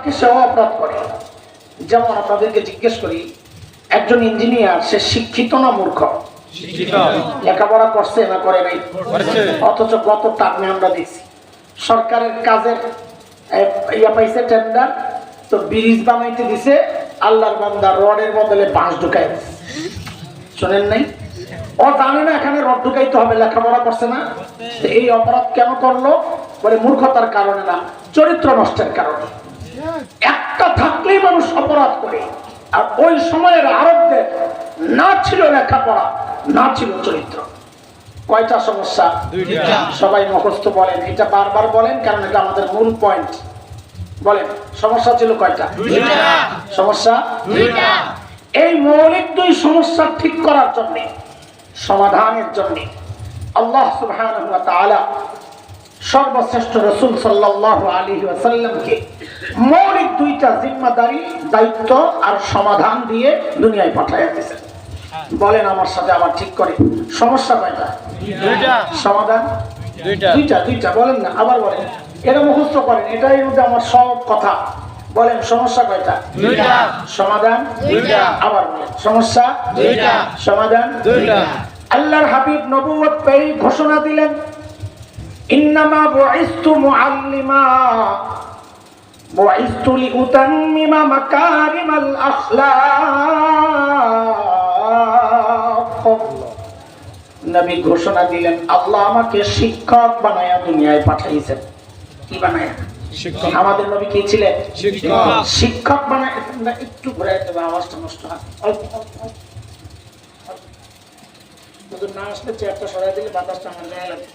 অপরাধকে সেও অপরাধ করে। যেমন আপনাদেরকে জিজ্ঞেস করি, একজন ইঞ্জিনিয়ার সে শিক্ষিত না মূর্খ? লেখাপড়া করছে না করে নাই? অথচ কত টার্মে আমরা দেখছি সরকারের কাজের ইয়া পাইছে টেন্ডার, তো ব্রিজ বানাইতে দিছে, আল্লাহর বান্দা রডের বদলে বাঁশ ঢুকাই দিছে। শোনেন নাই? ও জানে না এখানে রড ঢুকাইতে হবে, লেখাপড়া করছে না। এই অপরাধ কেন করলো? বলে মূর্খতার কারণে না, চরিত্র নষ্টের কারণে। একটা থাকলেই মানুষ অপরাধ করে। আর ওই সময়ের আরবদের না ছিল লেখাপড়া, না ছিল চরিত্র। কয়টা সমস্যা? সবাই মুখস্থ বলেন, এটা বারবার বলেন, কারণ এটা আমাদের মূল পয়েন্ট। বলেন সমস্যা ছিল কয়টা? সমস্যা দুইটা। এই মৌলিক দুই সমস্যা ঠিক করার জন্য, সমাধানের জন্য আল্লাহ সুবহানাহু ওয়া তাআলা সর্বশ্রেষ্ঠ রাসূল সাল্লাল্লাহু আলাইহি ওয়াসাল্লামকে মৌলিক দুইটা জিম্মাদারি, দায়িত্ব আর সমাধান দিয়ে দুনিয়ায় পাঠিয়ে দিয়েছেন। বলেন আমার সাথে আবার ঠিক করে, সমস্যা কয়টা? দুইটা। সমাধান দুইটা। দুইটা বলেন না, আবার বলেন, এটা মুখস্থ করেন, এটাই হচ্ছে আমার সব কথা। বলেন সমস্যা কয়টা? দুইটা। সমাধান দুইটা। আবার বলেন সমস্যা দুইটা, সমাধান দুইটা। আল্লাহর হাবিব নবুয়ত পেয়ে ঘোষণা দিলেন, ইন্নামা বুইস্তু মুআল্লিমা বুইস্তু লিউতাম্মিমা মাকারিমাল আখলাক। নবী ঘোষণা দিলেন, আল্লাহ আমাকে শিক্ষক বানায়া দুনিয়ায় পাঠাইছেন। কি বানায়া? শিক্ষক। আমাদের নবী কি ছিলেন? শিক্ষক। শিক্ষক বানায়। একটু ঘুরে দেবে, আওয়াজটা নষ্ট হয়। না আসলে চেয়ারটা সরাই দিলে বাতাসটা আমার গায়ে লাগে।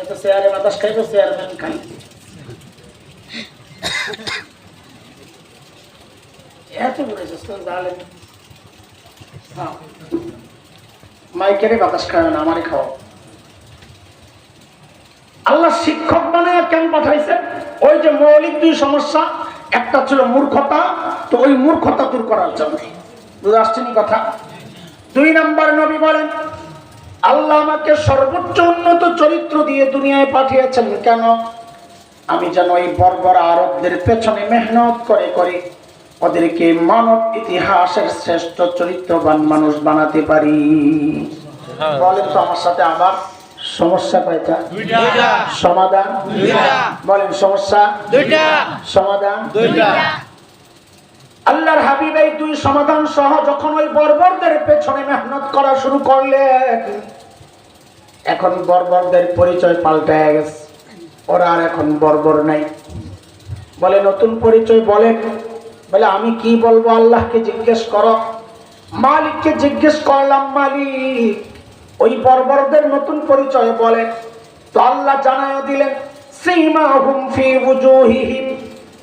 তো চেয়ারে বাতাস খাইবো, চেয়ারম্যান খাই। এত ঘুরেছিস তাহলে মাইকেরে বাতাস খাবে না, আমারই খাওয়া। আল্লাহ শিক্ষক বানায় কেন পাঠাইছেন? ওই যে মৌলিক দুই সমস্যা, একটা ছিল মূর্খতা, তো ওই মূর্খতা দূর করার জন্য। বুঝে আসছেনি কথা? দুই নাম্বার নবী বলেন, আল্লাহ আমাকে সর্বোচ্চ উন্নত চরিত্র দিয়ে দুনিয়ায় পাঠিয়েছেন কেন? আমি যেন এই বর্বর আরবদের পেছনে মেহনত করে করে ওদেরকে মানব ইতিহাসের শ্রেষ্ঠ চরিত্রবান মানুষ বানাতে পারি। বলেন তো আমার সাথে আবার, সমস্যা কয়টা? দুইটা। সমাধান দুইটা। বলেন সমস্যা দুইটা, সমাধান দুইটা। আল্লাহর হাবিব এই দুই সমাধান সহ যখন ওই বর্বরদের পেছনে মেহনত করা শুরু করলেন, এখন বর্বরদের পরিচয় পাল্টায় গেছে। ওরা আর এখন বর্বর নাই। বলে নতুন পরিচয় বলেন। বলে আমি কি বলবো? আল্লাহকে জিজ্ঞেস করো। মালিককে জিজ্ঞেস করলাম, মালিক ওই বর্বরদের নতুন পরিচয় বলেন। তো আল্লাহ জানায় দিলেন, সীমাহুম ফি ওয়ুজুহিহিম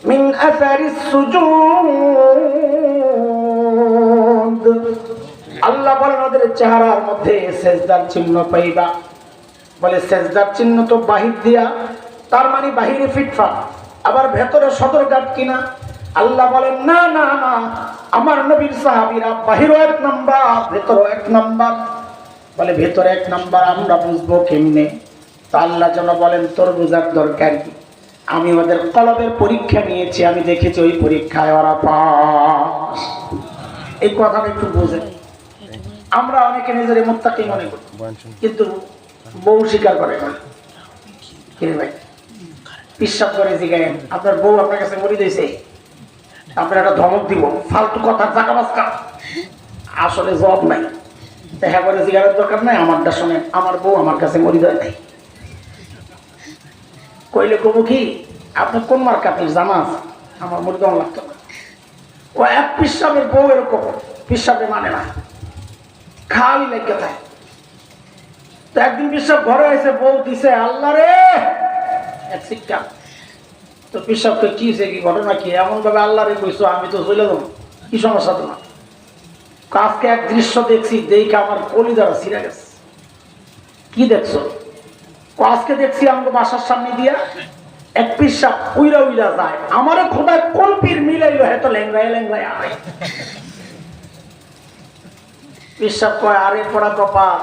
মিন আসারিস সুজুদ। আল্লাহ বলেন ওদের চেহারার মধ্যে সেজদার চিহ্ন পাইবা। বলে সেজদার চিহ্ন তো বাহির দিয়া, তার মানে বাহিরে ফিটফাট, আবার ভেতরে সদরঘাট কিনা? আল্লাহ বলেন না না না, আমার নবীর সাহাবীরা বাহিরও এক নাম্বার, ভেতরও এক নাম্বার। বলে ভেতরে এক নাম্বার আমরা বুঝবো কেমনে? তো আল্লাহ যেন বলেন, তোর বোঝার দরকার কি? আমি ওদের কলবের পরীক্ষা নিয়েছি, আমি দেখেছি ওই পরীক্ষায় ওরা পাস। এই কথাটা একটু বোঝেন। আমরা অনেকে নিজের মুত্তাকি মনে করি, কিন্তু বউ স্বীকার করে না। কিরে ভাই, বিশ্বাস করে জিগায়েন, আপনার বউ আপনার কাছে মরি দিয়েছে, আপনার একটা ধমক দিব, ফালতু কথার জায়গা বাজকা, আসলে জবাব নাই। দেখা করে জিগারের দরকার নাই, আমারটা শোনেন, আমার বউ আমার কাছে মরি দেয় নাই। কইলে কবু কি আপনি কোন মার্কা আপনি জানা আছে? আমার মরি দেওয়া লাগতো না। ও এক পিসাবের বউ এরকম পিসাবে মানে না, খালি লেগে থাকে। তো একদিন পিসাব ঘরে এসে বউ দিছে, আল্লাহ রে এক শিক্ষা। তো পিসাবকে কি কি ঘটনা কি? এমন ভাবে আল্লাহ রে কইছো, আমি তো চলে যাবো, কি সমস্যা তোমার? আজকে এক দৃশ্য দেখছি, দেখে আমার কলিজারা ছিঁড়ে গেছে। কি দেখছো? আজকে দেখছি আমাকে বাসার সামনে দিয়া এক পিসাব উইরা উইরা যায়। আমারে খোদায় কোন পীর মিলাইলো, হয়তো লেংরায় লেংরায় আরে পিসাব কয়, আরে পড়া কপাল,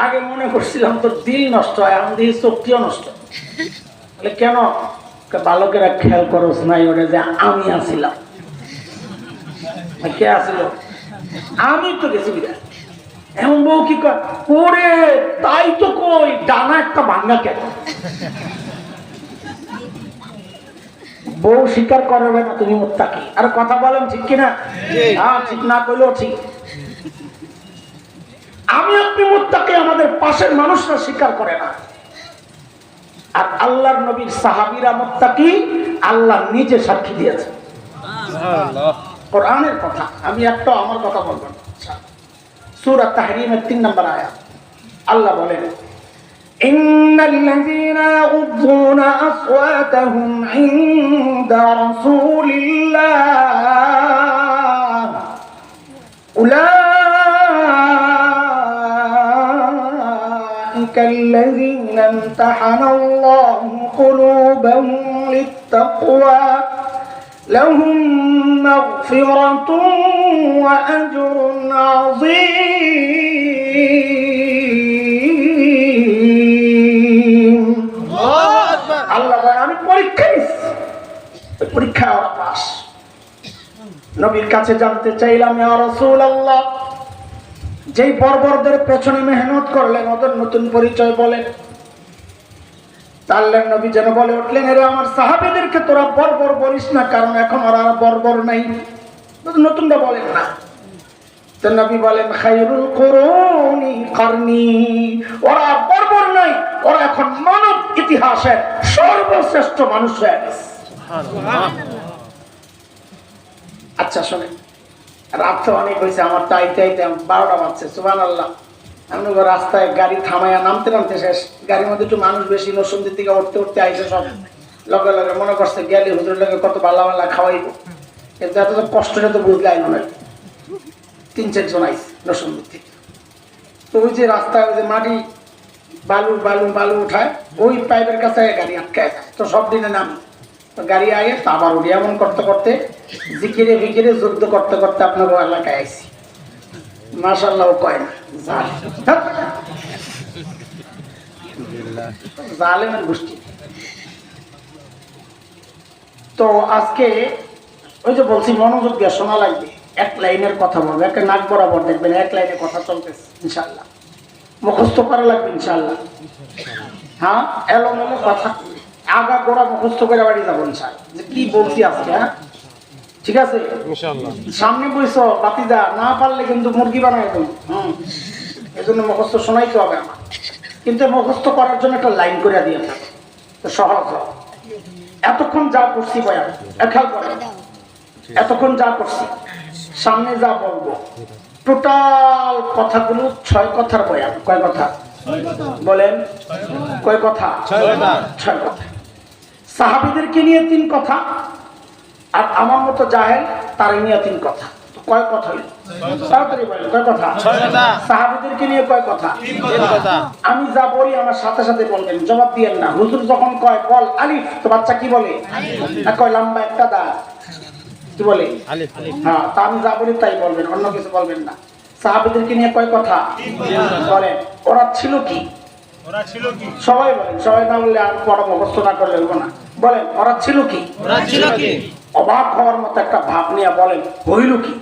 আগে মনে করছিলাম তোর দিল নষ্ট হয়, আমি দেখি চোখটিও নষ্ট। বলে কেন? বালকেরা খেয়াল করস নাই ওরে যে আমি আসিলাম। কে আসিল? আমি তো গেছি বিরাট। এমন বউ কি করে? তাই তো কই ডানা একটা ভাঙ্গা কেন? বউ স্বীকার করবে না তুমি মুত্তাকি। আর কথা বলেন ঠিক কিনা? হ্যাঁ, ঠিক না করলেও ঠিক। আমি আপনি মুত্তাকি, আমাদের পাশের মানুষরা স্বীকার করে না। আর আল্লাহর নবীর সাহাবীরা মুত্তাকি, আল্লাহ নিজে সাক্ষী দিয়েছে। কোরআনের কথা, আমি একটা আমার কথা বলবো না। সূরা তাহরীমের 3 নম্বর আয়াত আল্লাহ বলেন, ইন্নাল্লাযীনা ইয়াগুদ্দুনা আসওয়াতাহুম ইনদা রাসূলিল্লাহ উলাইকাল্লাযীনা ইমতাহানাল্লাহু কুলুবাহুম লিত-তাকওয়া لهم مغفرة وأجر عظيم আল্লাহ আমি পরীক্ষা নিচ্ছি, পরীক্ষা ওরা পাস। নবীর কাছে জানতে চাইলাম, ইয়া রাসূলুল্লাহ, যেই বর্বরদের পেছনে মেহনত করলেন ওদের নতুন পরিচয় বলেন। আল্লাহর নবী যেন বলে উঠলেন, এরা আমার সাহাবীদেরকে তোরা বর্বর বলিস না, কারণ এখন ওরা বর্বর নাই, নতুনটা বলেন না। তো নবী বলেন, খায়রুল কুরুনি কারনি, ওরা বর্বর নাই, ওরা এখন মানব ইতিহাসের সর্বশ্রেষ্ঠ মানুষ হয়ে গেছে। আচ্ছা শোনেন, রাত তো অনেক হয়েছে, আমার তাইতে 12টা বাজছে। সুবহানাল্লাহ। আমি রাস্তায় গাড়ি থামাইয়া নামতে নামতে শেষ, গাড়ির মধ্যে একটু মানুষ বেশি, নরসিংদীর দিকে উঠতে উঠতে আইসে সব লগে লগে মনে করছে গেলে হুজুরের লগে কত ভালো ভালো খাওয়াইব, কিন্তু এত তো কষ্টটা তো বুঝলে আইন না। 3-4 জন আইসে নরসিংদীর থেকে। তো ওই যে রাস্তায় ওই যে মাটি বালু বালু বালু উঠায়, ওই পাইপের কাছে গাড়ি আটকায় যায়। তো সব দিনে নাম গাড়ি আগে তা আবার উঠে এমন করতে করতে জিকিরে ফিকিরে যুদ্ধ করতে করতে আপনার এলাকায় আইসি। মাশাআল্লাহ কয় না জালেমের গোষ্ঠী। তো আজকে ওই যে বলছি মনোযোগ দিয়ে শোনা লাগবে, এক লাইনের কথা বলবো, একটা নাক বরাবর দেখবেন, এক লাইনে কথা চলতেছে ইনশাআল্লাহ। মুখস্থ করা লাগবে ইনশাআল্লাহ। হ্যাঁ, এলোমেলো কথা আগা গোড়া মুখস্থ করে বাড়ি যাবো ইনশাআল্লাহ, যে কি বলছি আজকে। হ্যাঁ ঠিক আছে ইনশাআল্লাহ। সামনে বইছো বাতিজা, না পারলে কিন্তু মুরগি বানায় দেবো। এজন্য মুখস্থ শোনাইতে হবে আমার, কিন্তু মুখস্থ করার জন্য একটা লাইন করে দিয়ে থাকে, তো সহজ হয়। এতক্ষণ যা করছি বয়ান খেয়াল করে, এতক্ষণ যা করছি সামনে যা বলবো টোটাল কথাগুলো 6 কথার বয়ান। কয় কথা বলেন? কয় কথা? 6 কথা। সাহাবীদেরকে নিয়ে 3 কথা, আর আমার মতো জাহেল তার নিয়ে 3 কথা। তো কয় কথা হইল? তাড়াতাড়ি বলেন, কয় কথা? সাহাবীদেরকে নিয়ে কয় কথা? 3 কথা। আমি যা বলি আমার সাথে সাথে বলবেন, জবাব দিয়েন না। হুজুর যখন কয় বল আলিফ, তো বাচ্চা কি বলে? না কয় লম্বা একটা দা, কি বলে? আলিফ। হ্যাঁ, তা আমি যা বলি তাই বলবেন, অন্য কিছু বলবেন না। সাহাবীদেরকে নিয়ে কয় কথা বলেন? ওরা ছিল কি? ওরা ছিল কি? সবাই বলেন, সবাই না বললে আর বড় মুখস্থ না করলে হইব না। বলেন, ওরা ছিল কি? ওরা ছিল কি? অবাক হওয়ার মতো একটা ভাব নিয়ে বলেন, হইল কি?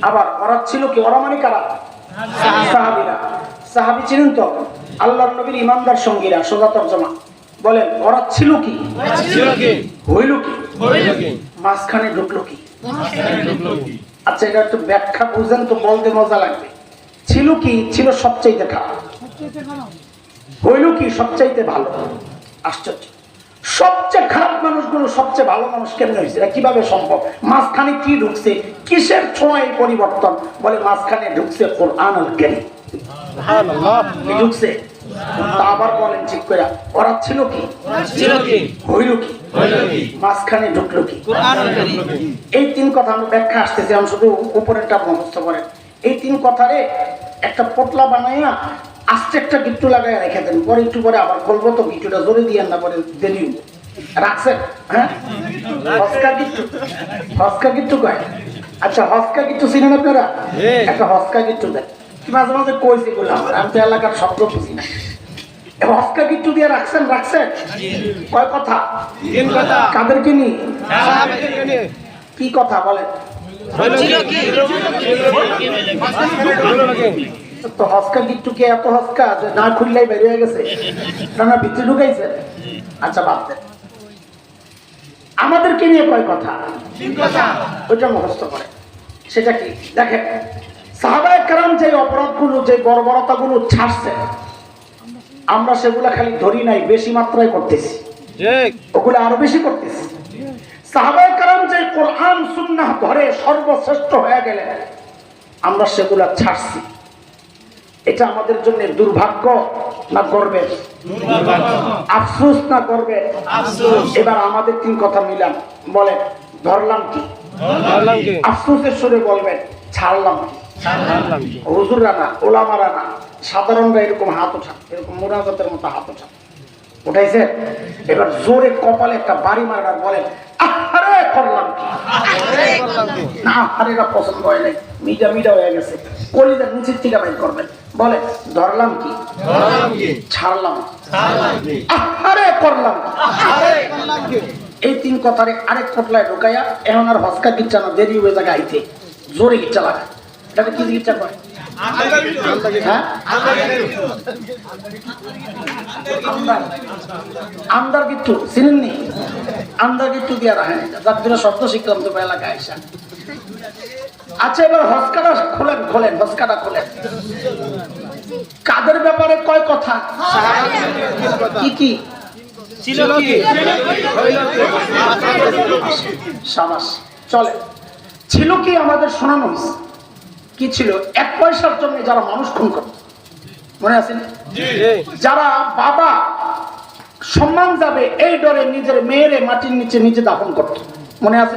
আবার ওরা ছিল কি? ওরা মানে কারা? সাহাবীরা। সাহাবী ছিলেন তো আল্লাহর নবীর ইমানদার সঙ্গীরা, সোজা তরজমা। বলেন, ওরা ছিল কি? হইল কি? মাঝখানে ঢুকলো কি? আচ্ছা, এটা একটু ব্যাখ্যা বুঝেন তো বলতে মজা লাগবে। ছিল কি? ছিল সবচাইতে খারাপ। হইল কি? সবচাইতে ভালো। আশ্চর্য, সবচেয়ে খারাপ মানুষগুলো সবচেয়ে ভালো মানুষ কেমন হয়েছে? এটা কিভাবে সম্ভব? মাঝখানে কি ঢুকছে? কিসের ছোঁয়ায় পরিবর্তন? বলে মাঝখানে ঢুকছে কোরআনুল কারীম। সুবহানাল্লাহ, কি ঢুকছে? আবার বলেন ঠিক করে, ওরা ছিল কি? হইল কি? মাঝখানে ঢুকলো কি? এই 3 কথা আমরা ব্যাখ্যা আসতেছি, আমি শুধু উপরেরটা মুখস্থ করেন। এই 3 কথারে একটা পোটলা বানাইয়া আস্তে একটা গিট্টু লাগাই রেখে দেন, পরে একটু পরে আবার বলবো, তো গিট্টুটা জোরে দিয়ে না, পরে দেরি রাখছেন। হ্যাঁ, হস্কা গিট্টু, হস্কা গিট্টু কয়। আচ্ছা, হস্কা গিট্টু চিনেন আপনারা? একটা হস্কা গিট্টু দেন। মাঝে মাঝে কইছি বললাম, আমি তো এলাকার শব্দ বুঝি না। হস্কা কিচ্ছু দিয়ে রাখছেন কয় কথা? কাদেরকে নিয়ে? কি কথা বলেন? তো হস্কা কিচ্ছুকে এত হস্কা না খুললেই বের হয়ে গেছে না ভিতরে ঢুকাইছে? আচ্ছা বাদ দেন, আমাদেরকে নিয়ে কয় কথা? ওইটা মুখস্থ করে। সেটা কি দেখেন, সাহাবায়ে কেরাম যে অপরাধগুলো, যে বর্বরতাগুলো ছাড়ছে, আমরা সেগুলা খালি ধরি নাই, বেশি মাত্রায় করতেছি, ওগুলো আরো বেশি করতেছি। সাহাবায়ে কেরাম যে কোরআন সুন্নাহ ধরে সর্বশ্রেষ্ঠ হয়ে গেলে, আমরা সেগুলা ছাড়ছি। এটা আমাদের জন্য দুর্ভাগ্য না গর্বের? আফসোস না গর্বের? এবার আমাদের তিন কথা মিলান, বলেন ধরলাম কি? আফসোসের সুরে বলবেন ছাড়লাম কি? হুজুররা না, ওলামারা না, সাধারণরা এরকম হাত ওঠা, এরকম মুনাজাতের মতো হাত ওঠা উঠাইছে। এবার জোরে কপালে একটা বাড়ি মারার বলেন আরে করলাম কি? না আরেরা পছন্দ হয় নাই, মিডা হয়ে গেছে, কলিজার নিচের থেকে বাইর করবেন, বলে ধরলাম কি? ছাড়লাম আরে করলাম কি? এই তিন কথারে আরেক পটলায় ঢুকাইয়া এখন আর হস্কা গিচ্ছা না, দেরি হয়ে জায়গা আইতে জোরে গিচ্ছা লাগায়। এটাকে কি গিচ্ছা করে? আমদার গিট্টু চিনেননি? আমদার গিট্টু দিয়া রাখেন, যার জন্য শব্দ শিখলাম তো এলাকায় এসে। আচ্ছা এবার হস্কাটা খোলেন, হস্কাটা খোলেন। কাদের ব্যাপারে কয় কথা? কি কি সাবাস, চলে। ছিল কি আমাদের শোনানো হয়েছে? কি ছিল? 1 পয়সার জন্য যারা মানুষ খুন করত, মনে আছে? যারা বাবা সম্মান যাবে এই ডরে নিজের মেয়েরে মাটির নিচে নিজে দাফন করত, মনে আছে?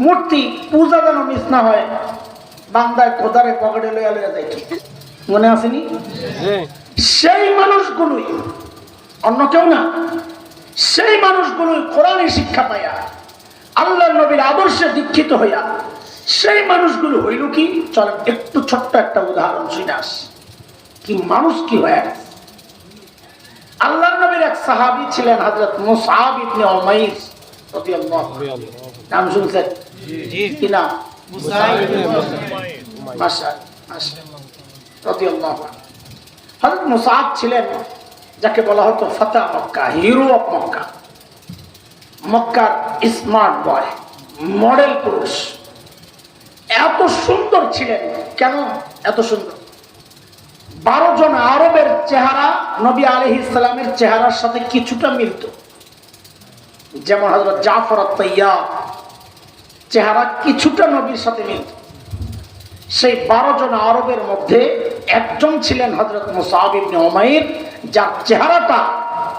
মূর্তি পূজা যেন মিস না হয়, বান্দায় খোদারে পকেটে লইয়া লইয়া যাইত, মনে আসেনি? সেই মানুষগুলোই, অন্য কেউ না, সেই মানুষগুলোই কোরআনের শিক্ষা পাইয়া, আল্লাহর নবীর আদর্শে দীক্ষিত হইয়া, সেই মানুষগুলো হইল কি? চলেন একটু ছোট্ট একটা উদাহরণ শুনে আস, কি মানুষ কি হয়ে গেছে। আল্লাহর নবীর এক সাহাবী ছিলেন হযরত মুসআব ইবনে উমাইর রাদিয়াল্লাহু আনহু, নাম শুনছেন কি না? মুসআব ইবনে উমাইর, মাশাআল্লাহ রাদিয়াল্লাহু আনহু। হযরত মুসআব ছিলেন যাকে বলা হতো ফাতা মক্কা, হিরো অফ মক্কা, মক্কার স্মার্ট বয়, মডেল পুরুষ। এত সুন্দর ছিলেন, কেন এত সুন্দর? 12 জন আরবের চেহারা নবী আলাইহিস সালামের চেহারার সাথে কিছুটা মিলত, যেমন হযরত জাফর আত-তাইয়ার চেহারা কিছুটা নবীর সাথে মিলত। সেই 12 জন আরবের মধ্যে একজন ছিলেন হযরত মুসআব ইবনে উমাইর, যার চেহারাটা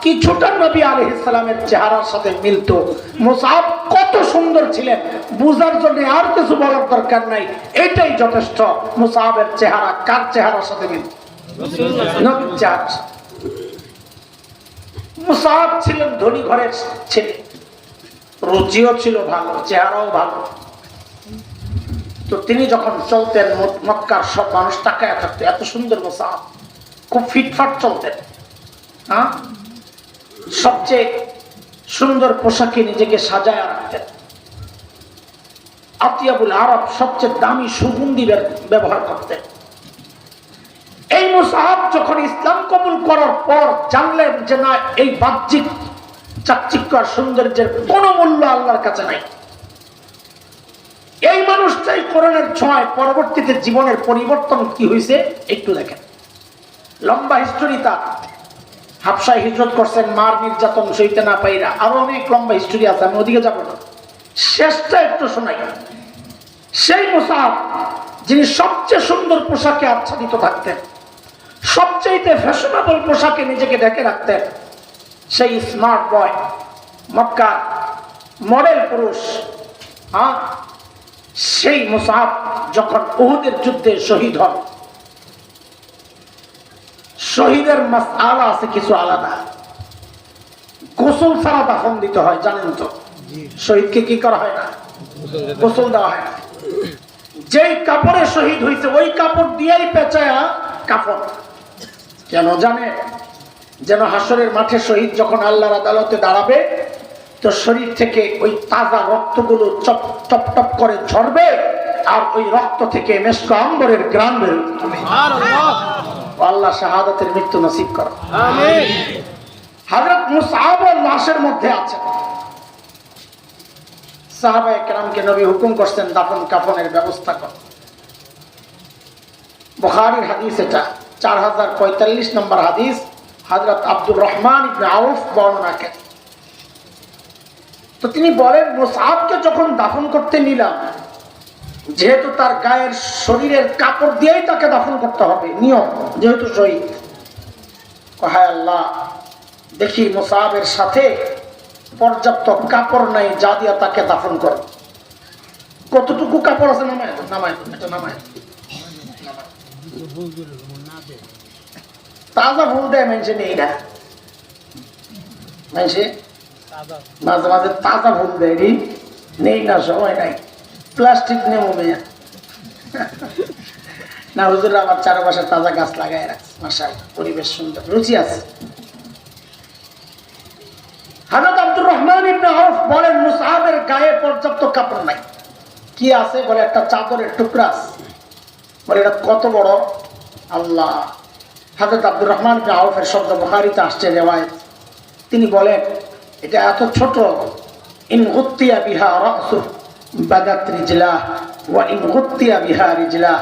কিছুটা নবী আলাইহিস সালামের চেহারার সাথে মিলত। মুসআব কত সুন্দর ছিলেন বুঝার জন্য আর কিছু বলার দরকার নাই, এটাই যথেষ্ট। মুসআবের চেহারা কার চেহারার সাথে মিলত? নবীর চেহারা। মুসআব ছিলেন ধনী ঘরের ছেলে, রুচিও ছিল ভালো, চেহারাও ভালো। তো তিনি যখন চলতেন মক্কার সব মানুষ তাকায় থাকতো, এত সুন্দর মুসআব, খুব ফিটফাট চলতেন। হ্যাঁ, সবচেয়ে সুন্দর পোশাকে নিজেকে সাজায় রাখতেন। আতিয়াবুল আরব, সবচেয়ে দামি সুগন্ধি ব্যবহার করতেন। এই মুসআব যখন ইসলাম কবুল করার পর জানলেন যে না, এই বাহ্যিক চাকচিক্য আর সৌন্দর্যের কোনো মূল্য আল্লাহর কাছে নাই, এই মানুষটাই কোরআনের ছোঁয়ায় পরবর্তীতে জীবনের পরিবর্তন কি হয়েছে একটু দেখেন। লম্বা হিস্টোরি তার। হাবশায় হিজরত করছেন মার নির্যাতন সইতে না পাইরা, আরো অনেক লম্বা হিস্টোরি আছে, আমি ওদিকে যাবো না, শেষটা একটু শোনাই। সেই মুসআব যিনি সবচেয়ে সুন্দর পোশাকে আচ্ছাদিত থাকতেন, সবচেয়ে ফ্যাশনেবল পোশাকে নিজেকে ঢেকে রাখতেন, সেই স্মার্ট বয়, মক্কার মডেল পুরুষ, হ্যাঁ, সেই মুসআব যখন উহুদের যুদ্ধে শহীদ হন, শহীদের মাসআলা আছে কিছু আলাদা। গোসল ছাড়া দাফন দিতে হয়, জানেন তো? শহীদকে কি করা হয় না? গোসল দেওয়া হয় না। যেই কাপড়ে শহীদ হয়েছে ওই কাপড় দিয়েই পেঁচায়া কাফন। কেন জানে? যেন হাসরের মাঠে শহীদ যখন আল্লাহর আদালতে দাঁড়াবে তো শরীর থেকে ওই তাজা রক্তগুলো চপ টপ টপ করে ঝরবে, আর ওই রক্ত থেকে মেশক আম্বরের ঘ্রাণ বেরোবে। আল্লাহ শাহাদাতের মৃত্যু নসিব করো। আমিন। হযরত মুসআব লাশের মধ্যে আছে। সাহাবায়ে কেরামকে নবী হুকুম করতেন দাফন কাফনের ব্যবস্থা কর। বুখারীর হাদিস এটা, 4045 নম্বর হাদিস। হযরত আব্দুর রহমান ইবনে আউফ বর্ণনা করেন। তো তিনি বলেন, মুসআবকে যখন দাফন করতে নিলাম, যেহেতু তার গায়ের শরীরের কাপড় দিয়েই তাকে দাফন করতে হবে, নিয়ম, যেহেতু শহীদ। হায় আল্লাহ, দেখি মুসআবের সাথে পর্যাপ্ত কাপড় নাই যা দিয়া তাকে দাফন কর। কতটুকু কাপড় আছে? নামায় নামায় এটা নামায়। তাজা ফুল দেয় মানুষে, নেই না মানুষে মাঝে মাঝে তাজা ফুল দেয়, নেই না, সময় নাই, প্লাস্টিক নেবো মেয়ে না। হুজুর আমার চারপাশে তাজা গাছ লাগাই রাখছে, মাশাআল্লাহ, পরিবেশ সুন্দর, রুচি আছে। হযরত আব্দুর রহমান ইবনে আউফ বলেন, মুসআবের গায়ে পর্যাপ্ত কাপড় নাই। কি আছে? বলে একটা চাদরের টুকরা আছে। বলে এটা কত বড়? আল্লাহ। হযরত আব্দুর রহমান ইবনে আউফের শব্দ বুখারীতে আসছে রিওয়ায়াত। তিনি বলেন এটা এত ছোট, ইন গুত্তিয়া বিহা রাসু বাদাত রিজলা ওয়া ইন গুত্তিয়া বিহা রিজলা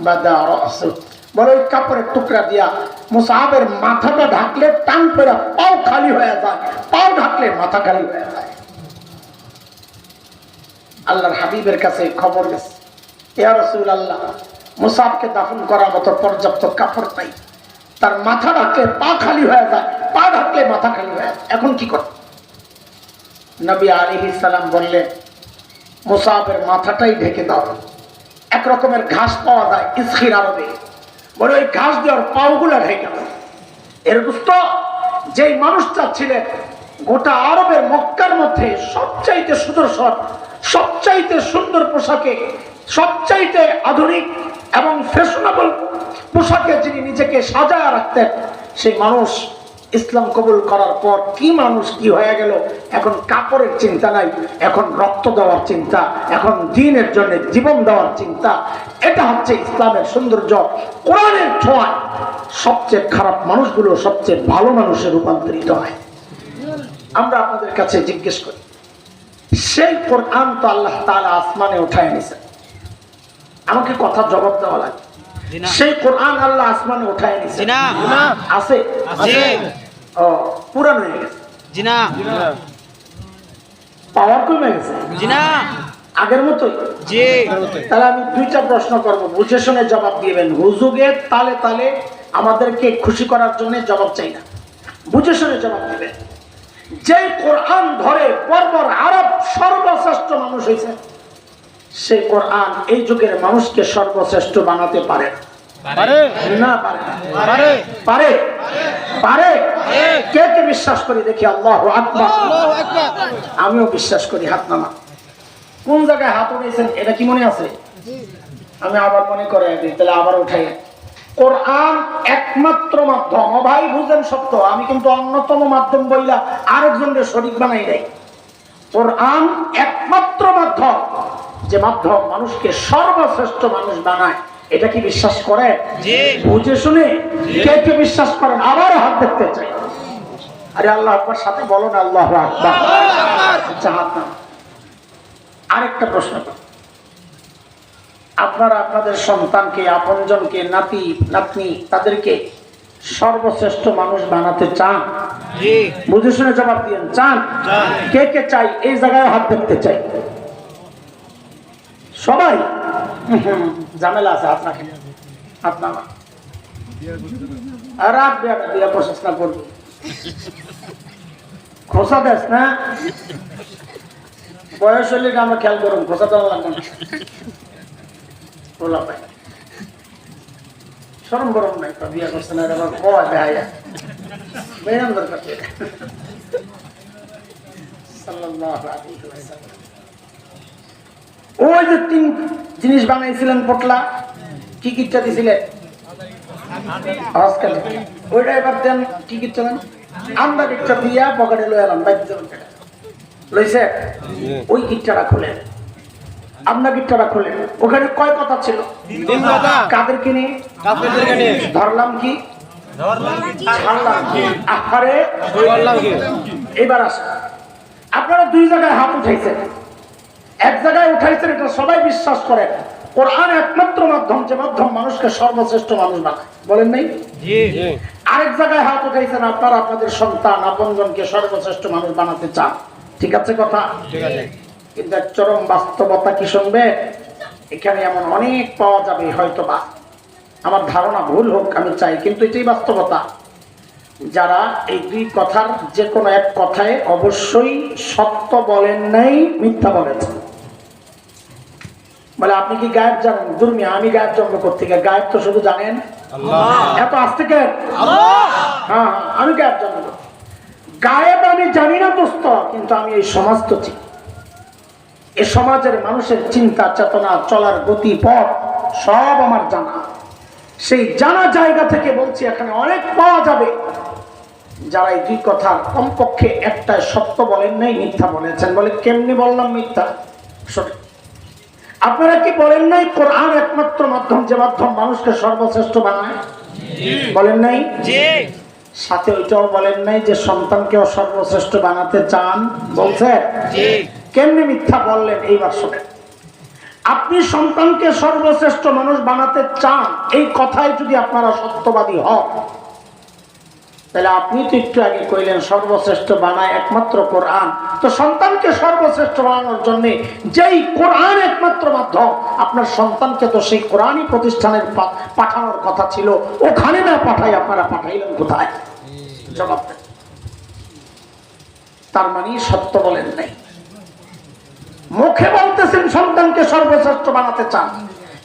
বাদা রাসু। বলে ওই কাপড়ের টুকরা দিয়া মুসআবের মাথাটা ঢাকলে টান পেরা পাও খালি হয়ে যায়, পাও ঢাকলে মাথা খালি হয়ে যায়। আল্লাহর হাবিবের কাছে খবর গেছে, ইয়া রাসূলুল্লাহ, মুসআবকে দাফন করার মতো পর্যাপ্ত কাপড় নাই, তার মাথা ঢাকলে পা খালি হয়ে যায়, পা ঢাকলে মাথা খালি হয়ে যায়, এখন কি করব? নবী আলাইহিস সালাম বললেন, মুসআবের মাথাটাই ঢেকে দাও। এক রকমের ঘাস পাওয়া যায় ইসখির আরবে, বলে ওই ঘাস দেওয়ার পাওগুলা ঢেকে দাও। এর দোস্ত, যেই মানুষটা ছিলেন গোটা আরবের মক্কার মধ্যে সবচাইতে সুদর্শন, সবচাইতে সুন্দর পোশাকে, সবচাইতে আধুনিক এবং ফ্যাশনেবল পোশাকে যিনি নিজেকে সাজায় রাখতেন, সেই মানুষ ইসলাম কবুল করার পর কি মানুষ কি হয়ে গেল। এখন কাপড়ের চিন্তা নাই, এখন রক্ত দেওয়ার চিন্তা, এখন দ্বীনের জন্য জীবন দেওয়ার চিন্তা। এটা হচ্ছে ইসলামের সৌন্দর্য। কোরআনের ছোঁয়ায় সবচেয়ে খারাপ মানুষগুলো সবচেয়ে ভালো মানুষে রূপান্তরিত হয়। আমরা আপনাদের কাছে জিজ্ঞেস করি, সেই কোরআন তো আল্লাহ তাআলা আসমানে উঠায় নিয়েছেন, আমাকে কথা জবাব দেওয়া লাগে। সেই কোরআন আল্লাহ আসমানে উঠায় নিয়েছেন, আছে? ও পুরান হয়ে গেছে, পাওয়ার কমে গেছে, আগের মতোই। তাহলে আমি দুইটা প্রশ্ন করবো, বুঝে শুনে জবাব দিবেন। হুজুগে তালে তালে আমাদেরকে খুশি করার জন্য জবাব চাই না, বুঝে শুনে জবাব দিবেন। যে কোরআন ধরে বর্বর আরব সর্বশ্রেষ্ঠ মানুষ হয়েছে, সেই কোরআন এই যুগের মানুষকে সর্বশ্রেষ্ঠ বানাতে পারে না? পারে? পারে? কে কে বিশ্বাস করি দেখি? আল্লাহু আকবার। আমিও বিশ্বাস করি। হাত নামা। কোন জায়গায় হাত উঠেছেন এটা কি মনে আছে? আমি আবার মনে করে দিই, তাহলে আবার উঠাই। কোরআন একমাত্র মাধ্যম। ভাই বুঝেন সত্য, আমি কিন্তু অন্যতম মাধ্যম বইলা আরেকজনের শরীক বানাই নাই। কোরআন একমাত্র মাধ্যম, যে মাধ্যম মানুষকে সর্বশ্রেষ্ঠ মানুষ বানায়। এটা কি বিশ্বাস করে? বুঝে শুনে কে কে বিশ্বাস করেন? আবার হাত দেখতে চাই। আরে আল্লাহ আকবার সাথে বলো না, আল্লাহু আকবার। হাত না। আরেকটা প্রশ্ন, আপনারা আপনাদের সন্তানকে, আপনজনকে, নাতি নাতনি, তাদেরকে সর্বশ্রেষ্ঠ মানুষ বানাতে চান? বুঝে শুনে জবাব দিয়েন। চান? কে কে চাই? এই জায়গায় হাত দেখতে চাই। সবাই? ঝামেলা আছে, হাত রাখেন। হাত নামা। রাত বিয়া প্রসেস না করবি, খোসা দেশ না, বয়স হলে আমরা খেয়াল করুন, খোসা দেওয়া লাগবে না। বলা পাই শরম গরম নাই, বিয়া করছে না, আবার কয় বেহায়া বেয়ান দরকার। সাল্লাল্লাহু আলাইহি ওয়াসাল্লাম ওই যে তিন জিনিস বানাইছিলেন পটলা, কি কিটা দিছিলেন? ওইটা এবার দেন টিকিট চলেন আমরা টিকিটটা দিয়া পকেটে লয়ে এলাম বাইরে যাবেন লইছে ওই গিটটা খুলেন আপনার গিটটা খুলেন ওখানে কয় কথা ছিল কাদেরকে নিয়ে ধরলাম কি এবার আসেন আপনারা দুই জায়গায় হাত উঠাইছেন এক জায়গায় উঠাইছেন এটা সবাই বিশ্বাস করে কোরআন একমাত্র মাধ্যম যে মাধ্যম মানুষকে সর্বশ্রেষ্ঠ মানুষ বানায় বলেন নাই আরেক জায়গায় হাত উঠাইছেন আপনারা আপনাদের সন্তান আপনজনকে সর্বশ্রেষ্ঠ মানুষ বানাতে চান ঠিক আছে কথা কিন্তু এক চরম বাস্তবতা কি শুনবে এখানে এমন অনেক পাওয়া যাবে হয়তো বা আমার ধারণা ভুল হোক আমি চাই কিন্তু এটাই বাস্তবতা যারা এই দুই কথার যে কোনো এক কথায় অবশ্যই সত্য বলেন নাই মিথ্যা বলেছেন বলে আপনি কি গায়েব জানেন দুর্মিয়া আমি গায়েব জন্ম করতে গিয়ে গায়েব তো শুধু জানেন এত আসতে কে হ্যাঁ আমি গায়েব জন্ম করতে গায়েব আমি জানি না দোস্ত কিন্তু আমি এই সমাজ তো চিনি এই সমাজের মানুষের চিন্তা চেতনা চলার গতি পথ সব আমার জানা সেই জানা জায়গা থেকে বলছি এখানে অনেক পাওয়া যাবে যারা এই দুই কথার কমপক্ষে একটা সত্য বলেন নাই মিথ্যা বলেছেন বলে কেমনি বললাম মিথ্যা আপনারা কি বলেন নাই কোরআন একমাত্র মাধ্যম যে মাধ্যম মানুষকে সর্বশ্রেষ্ঠ বানায় বলেন নাই সাথে ওইটাও বলেন নাই যে সন্তানকেও সর্বশ্রেষ্ঠ বানাতে চান বলছে কেমনি মিথ্যা বললেন এইবার শোনেন আপনি সন্তানকে সর্বশ্রেষ্ঠ মানুষ বানাতে চান এই কথায় যদি আপনারা সত্যবাদী হন তাহলে আপনি তো একটু আগে কইলেন সর্বশ্রেষ্ঠ বানায় একমাত্র কোরআন তো সন্তানকে সর্বশ্রেষ্ঠ বানানোর জন্য যেই কোরআন একমাত্র মাধ্যম আপনার সন্তানকে তো সেই কোরআনই প্রতিষ্ঠানের পাঠানোর কথা ছিল ওখানে না পাঠাই আপনারা পাঠাইলেন কোথায় জবাব দেন তার মানে সত্য বলেন নাই মুখে বলতেছেন সন্তানকে সর্বশ্রেষ্ঠ বানাতে চান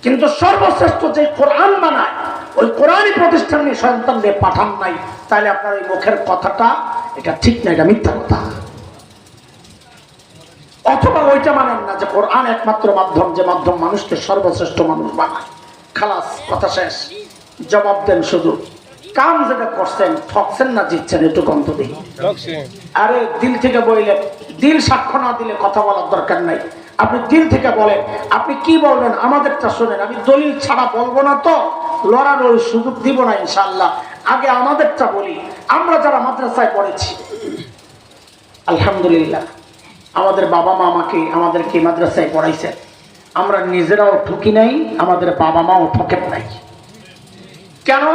কিন্তু সর্বশ্রেষ্ঠ যে কোরআন বানায় ওই কোরআনই প্রতিষ্ঠান নিয়ে সন্তানদের পাঠান নাই তাহলে আপনার এই মুখের কথাটা এটা ঠিক না এটা মিথ্যা কথা অথবা ওইটা মানেন না যে কোরআন একমাত্র মাধ্যম যে মাধ্যম মানুষকে সর্বশ্রেষ্ঠ মানুষ বানায় খালাস কথা শেষ জবাব দেন শুধু কাম যেটা করছেন ঠকছেন না জিতছেন একটু গন্ত দিই আরে দিল থেকে বললে দিল সাক্ষ্য না দিলে কথা বলার দরকার নাই আপনি দিল থেকে বলেন আপনি কি বলবেন আমাদেরটা শোনেন আমি দলিল ছাড়া বলবো না তো লড়ালড়ির সুযোগ দিব না ইনশাআল্লাহ আগে আমাদেরটা বলি আমরা যারা মাদ্রাসায় পড়েছি আলহামদুলিল্লাহ আমাদের বাবা মা আমাদেরকে মাদ্রাসায় পড়াইছেন আমরা নিজেরাও ঠকি নাই আমাদের বাবা মাও ঠকেন নাই কেন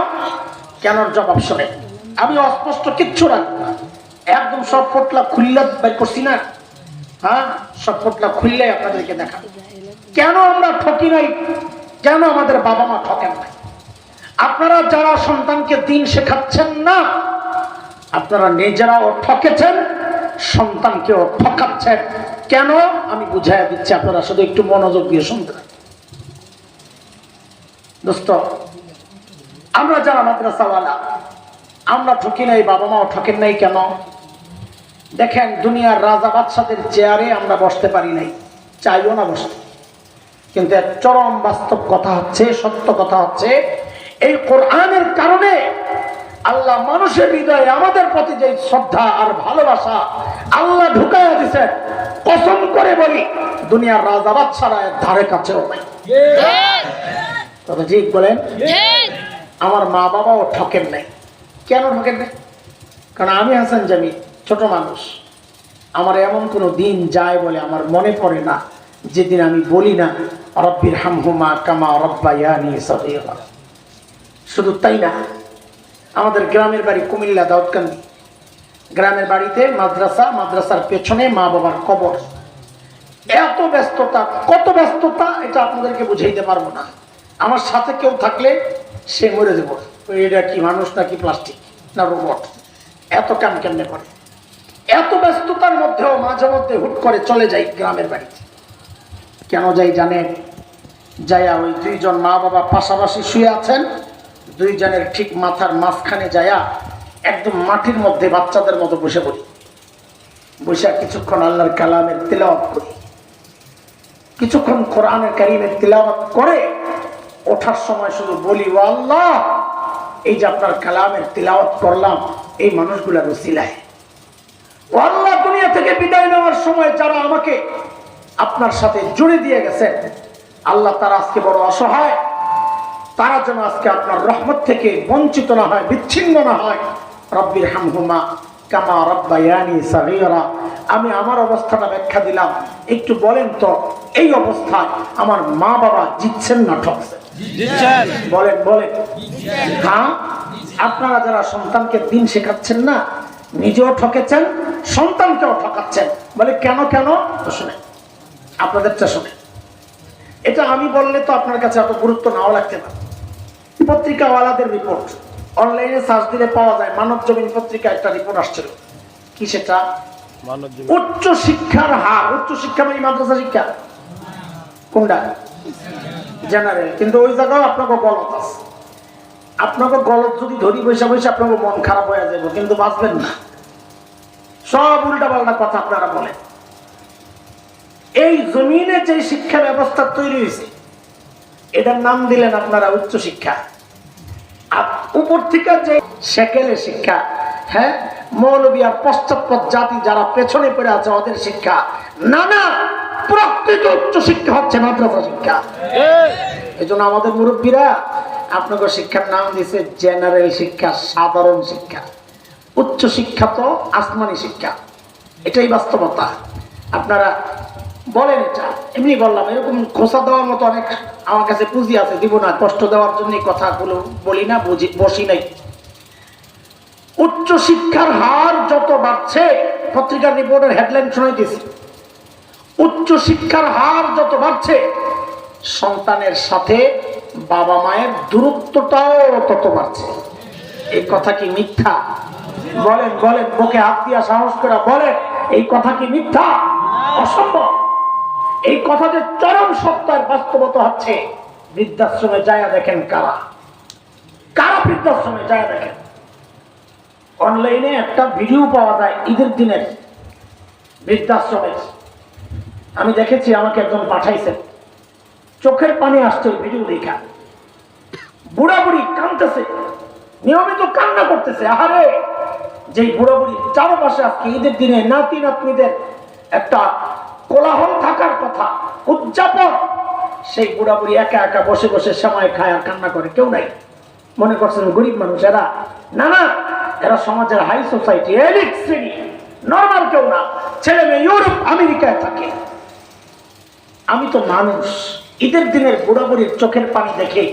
কেন জবাব শোনেন আমি অস্পষ্ট কিচ্ছু রাখবো না একদম সব পোটলা খুললে বের করছি না হ্যাঁ সব পোটলা খুললে আপনাদেরকে দেখা কেন আমরা ঠকি নাই কেন আমাদের বাবা মা ঠকেন নাই আপনারা যারা সন্তানকে দিন শেখাচ্ছেন না আপনারা নিজেরাও ঠকেছেন সন্তানকেও ঠকাচ্ছেন কেন আমি বুঝাইয়া দিচ্ছি আপনারা শুধু একটু মনোযোগ দিয়ে শুনতে দোস্ত আমরা যারা মাদ্রাসাওয়ালা আমরা ঠকি নাই বাবা মাও ঠকেন নাই কেন দেখেন দুনিয়ার রাজা বাদশাদের চেয়ারে আমরা বসতে পারি নাই চাইও না বসতে কিন্তু এক চরম বাস্তব কথা হচ্ছে সত্য কথা হচ্ছে এই কোরআনের কারণে আল্লাহ মানুষের হৃদয়ে আমাদের প্রতি যে শ্রদ্ধা আর ভালোবাসা আল্লাহ ঢুকাইয়া দিয়েছেন কসম করে বলি দুনিয়ার রাজা বাদশারা ধারে কাছেও নাই কথা ঠিক বলেন আমার মা বাবাও ঠকেন নাই কেন ঠকেন নাই কারণ আমি হাসান জামি ছোট মানুষ আমার এমন কোনো দিন যায় বলে আমার মনে পড়ে না যেদিন আমি বলি না রব্বির হামহুমা কামা রব্বায়ানি সগীরা শুধু তাই না আমাদের গ্রামের বাড়ি কুমিল্লা দাউদকান্দি গ্রামের বাড়িতে মাদ্রাসার পেছনে মা বাবার কবর এত ব্যস্ততা কত ব্যস্ততা এটা আপনাদেরকে বুঝাইতে পারবো না আমার সাথে কেউ থাকলে সে মরে দেব এটা কি মানুষ নাকি প্লাস্টিক না রোবট এত কাম কেমনে করে এত ব্যস্ততার মধ্যেও মাঝে মধ্যে হুট করে চলে যাই গ্রামের বাড়িতে কেন যাই জানেন যাইয়া ওই দুইজন মা বাবা পাশাপাশি শুয়ে আছেন দুইজনের ঠিক মাথার মাঝখানে যাইয়া একদম মাটির মধ্যে বাচ্চাদের মতো বসে পড়ি বসে কিছুক্ষণ আল্লাহর কালামের তিলাওয়াত করি কিছুক্ষণ কোরআনের কারীমের তিলাওয়াত করে ওঠার সময় শুধু বলি ও আল্লাহ এই যে আপনার কালামের তিলাওয়াত করলাম এই মানুষগুলার উসিলায়। ও আল্লাহ, দুনিয়া থেকে বিদায় নেওয়ার সময় যারা আমাকে আপনার সাথে জুড়ে দিয়ে গেছেন আল্লাহ, তারা আজকে বড় অসহায়, তারা যেন আজকে আপনার রহমত থেকে বঞ্চিত না হয়, বিচ্ছিন্ন না হয়। রব্বির হামহুমা কামা রাব্বায়ানি সাগীরা। আমি আমার অবস্থাটা ব্যাখ্যা দিলাম, একটু বলেন তো এই অবস্থায় আমার মা বাবা জিতছেন না ঠকছেন? বলেন বলেন। হ্যাঁ, আপনারা যারা সন্তানকে দিন শেখাচ্ছেন না, নিজেও ঠকেছেন, সন্তানকেও ঠকাচ্ছেন। বলে কেন কেন? শুনে, আপনাদেরটা শুনে। এটা আমি বললে তো আপনার কাছে এত গুরুত্ব নাও লাগতে পারে। পত্রিকাওয়ালাদের রিপোর্ট অনলাইনে সার্চ দিলে পাওয়া যায়। মানব জমিন পত্রিকা একটা রিপোর্ট আসছিল। কি সেটা? উচ্চ শিক্ষার হার। উচ্চ শিক্ষা মানে মাদ্রাসা শিক্ষা কোনটা? জেনারেল। কিন্তু ওই জায়গাও আপনাকে গলত আছে। আপনাকে গলত যদি ধরি বসে বসে আপনাকে মন খারাপ হয়ে যাবে, কিন্তু বাঁচবেন না। সব উল্টা পাল্টা কথা আপনারা বলেন। এই জমিনে যে শিক্ষা ব্যবস্থা তৈরি হয়েছে এটার নাম দিলেন আপনারা উচ্চ শিক্ষা। আর উপর থেকে যে সেকেলে শিক্ষা, হ্যাঁ, মৌলবী আর পশ্চাৎপদ জাতি যারা পেছনে পড়ে আছে ওদের শিক্ষা না, না, প্রকৃত উচ্চ শিক্ষা হচ্ছে মাদ্রাসা শিক্ষা। এই জন্য আমাদের মুরব্বীরা আপনাকে শিক্ষার নাম দিয়েছে জেনারেল শিক্ষা, সাধারণ শিক্ষা। উচ্চ শিক্ষা তো আসমানি শিক্ষা। এটাই বাস্তবতা। আপনারা বলেন, এটা এমনি বললাম, এরকম খোসা দেওয়ার মতো অনেক আমার কাছে পুঁজি আছে, দিব না, কষ্ট দেওয়ার জন্য কথাগুলো বলি না, বসি নাই। উচ্চ শিক্ষার হার যত বাড়ছে, পত্রিকার রিপোর্টের হেডলাইন শোনাই দিয়েছি, উচ্চ শিক্ষার হার যত বাড়ছে সন্তানের সাথে বাবা মায়ের দূরত্বটাও তত বাড়ছে। এই কথা কি মিথ্যা? বলেন বলেন, বুকে হাত দিয়া সাহস করে বলেন, এই কথা কি মিথ্যা? অসম্ভব। এই কথা যে চরম সত্যের বাস্তবতা হচ্ছে। বৃদ্ধাশ্রমে যায় দেখেন, কারা কারা বৃদ্ধাশ্রমে যায় দেখেন। অনলাইনে একটা ভিডিও পাওয়া যায় ঈদের দিনের বৃদ্ধাশ্রমের। আমি দেখেছি, আমাকে একজন পাঠাইছেন, চোখের পানি আসছে ওই ভিডিও দেখা। বুড়া বুড়ি কাঁদতেছে, নিয়মিত কান্না করতেছে। আহারে, যেই বুড়া বুড়ি চারপাশে আজকে ঈদের দিনে নাতি নাতনিদের একটা কোলাহল থাকার কথা, উদযাপন, সেই বুড়া বুড়ি একা একা বসে বসে সময় খায় আর কান্না করে, কেউ নাই। মনে করছেন গরিব মানুষ এরা? না না, এরা সমাজের হাই সোসাইটি, এলিট শ্রেণী, নর্মাল কেউ না। ছেলে মেয়ে ইউরোপ আমেরিকায় থাকে। আমি তো মানুষ, ঈদের দিনের বুড়া বুড়ির চোখের পানি দেখে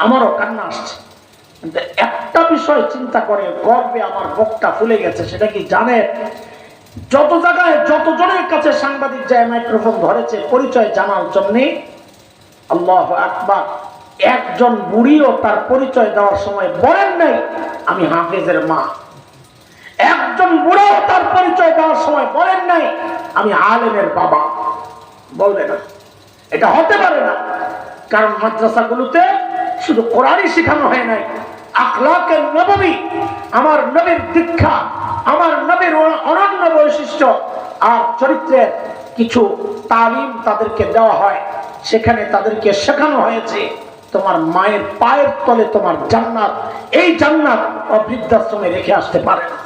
আমারও কান্না আসছে। কিন্তু একটা বিষয় চিন্তা করে গর্বে আমার বুকটা ফুলে গেছে। সেটা কি জানেন? যত জায়গায় যত জনের কাছে সাংবাদিক যায় মাইক্রোফোন ধরেছে পরিচয় জানার জন্য, আল্লাহু আকবার, একজন বুড়িও তার পরিচয় দেওয়ার সময় বলেন নাই আমি হাফেজের মা। একজন বুড়ো তার পরিচয় দেওয়ার সময় বলেন নাই আমি আলেমের বাবা। বলবে না, এটা হতে পারে না। কারণ মাদ্রাসাগুলোতে শুধু কোরআনই শেখানো হয় নাই, আখলাকের নববী, আমার নবীর দীক্ষা, আমার নবীর অনন্য বৈশিষ্ট্য আর চরিত্রের কিছু তালিম তাদেরকে দেওয়া হয়। সেখানে তাদেরকে শেখানো হয়েছে তোমার মায়ের পায়ের তলে তোমার জান্নাত, এই জান্নাত বৃদ্ধাশ্রমে রেখে আসতে পারে না।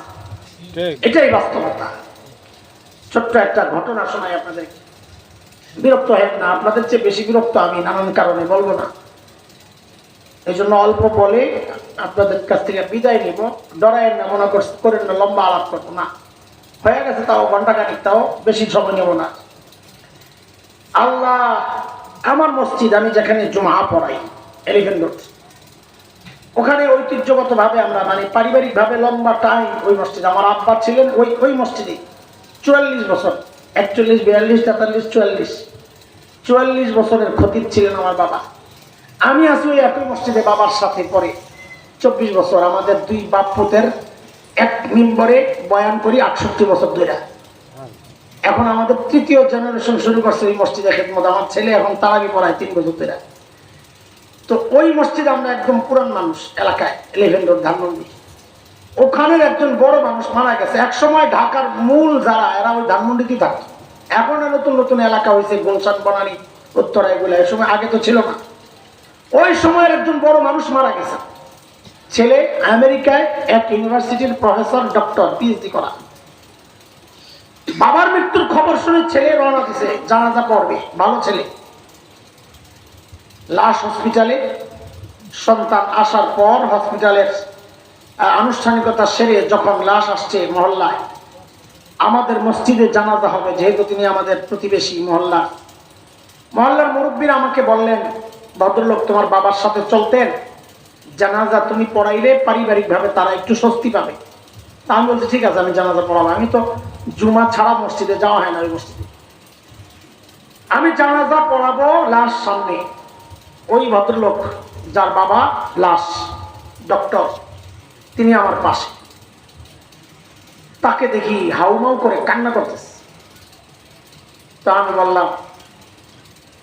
এটাই বাস্তবতা। ছোট্ট একটা ঘটনা শোনাই আপনাদের, বিরক্ত হেন না, আপনাদের চেয়ে বেশি বিরক্ত আমি, নানান কারণে বলবো না, এই জন্য অল্প বলে আপনাদের কাছ থেকে বিদায় নিব। ডরায়েন না, মনে করেন না লম্বা আলাপ করবো না, হয়ে গেছে তাও ঘন্টাখানিক, তাও বেশি সময় নেব না। আল্লাহ, আমার মসজিদ, আমি যেখানে জুমা পড়াই এলিফ্যান্ট রোড, ওখানে ঐতিহ্যগত ভাবে আমরা মানে পারিবারিক ভাবে লম্বা টাইম ওই মসজিদ, আমার আব্বা ছিলেন ওই মসজিদে 44 বছর, 41, 42, 43, 44 বছরের খতিব ছিলেন আমার বাবা। আমি আছি ওই একই মসজিদে বাবার সাথে পরে 24 বছর। আমাদের দুই বাপ পুতের এক মিম্বরে বয়ান করি 68 বছর ধরে। এখন আমাদের তৃতীয় জেনারেশন শুরু করছে ওই মসজিদে খেদমত। আমার ছেলে এখন তারাবি পড়ায় 3 বছর ধরে। তো ওই মসজিদে আমরা একদম পুরান মানুষ এলাকায়, এলিফ্যান্ট রোড ধানমন্ডি, ওখানের একজন বড় মানুষ মারা গেছে। একসময় ঢাকার মূল যারা, এরা ওই ধানমন্ডিতেই থাকতো। এখন নতুন নতুন এলাকা হয়েছে, গুলশান, বনানী, উত্তরা, এগুলো। এই সময় আগে তো ছিল না। ওই সময়ের একজন বড় মানুষ মারা গেছে। ছেলে আমেরিকায় এক ইউনিভার্সিটির প্রফেসর, ডক্টর, পিএইচডি করা। বাবার মৃত্যুর খবর শুনে ছেলে রওনা দিছে জানাজা পড়বে। ভালো ছেলে। লাশ হসপিটালে, সন্তান আসার পর হসপিটালের আনুষ্ঠানিকতা সেরে যখন লাশ আসছে মহল্লায়, আমাদের মসজিদে জানাজা হবে, যেহেতু তিনি আমাদের প্রতিবেশী মহল্লার মুরব্বীরা আমাকে বললেন, ভদ্রলোক তোমার বাবার সাথে চলতেন, জানাজা তুমি পড়াইলে পারিবারিকভাবে তারা একটু স্বস্তি পাবে। তা আমি বলছি ঠিক আছে, আমি জানাজা পড়াবো। আমি তো জুমা ছাড়া মসজিদে যাওয়া হয় না, ওই মসজিদে আমি জানাজা পড়াবো। লাশ সামনে, ওই ভদ্রলোক যার বাবা লাশ, ডক্টর, তিনি আমার পাশে। তাকে দেখি হাউমাউ করে কান্না করতেছে। তা আমি বললাম,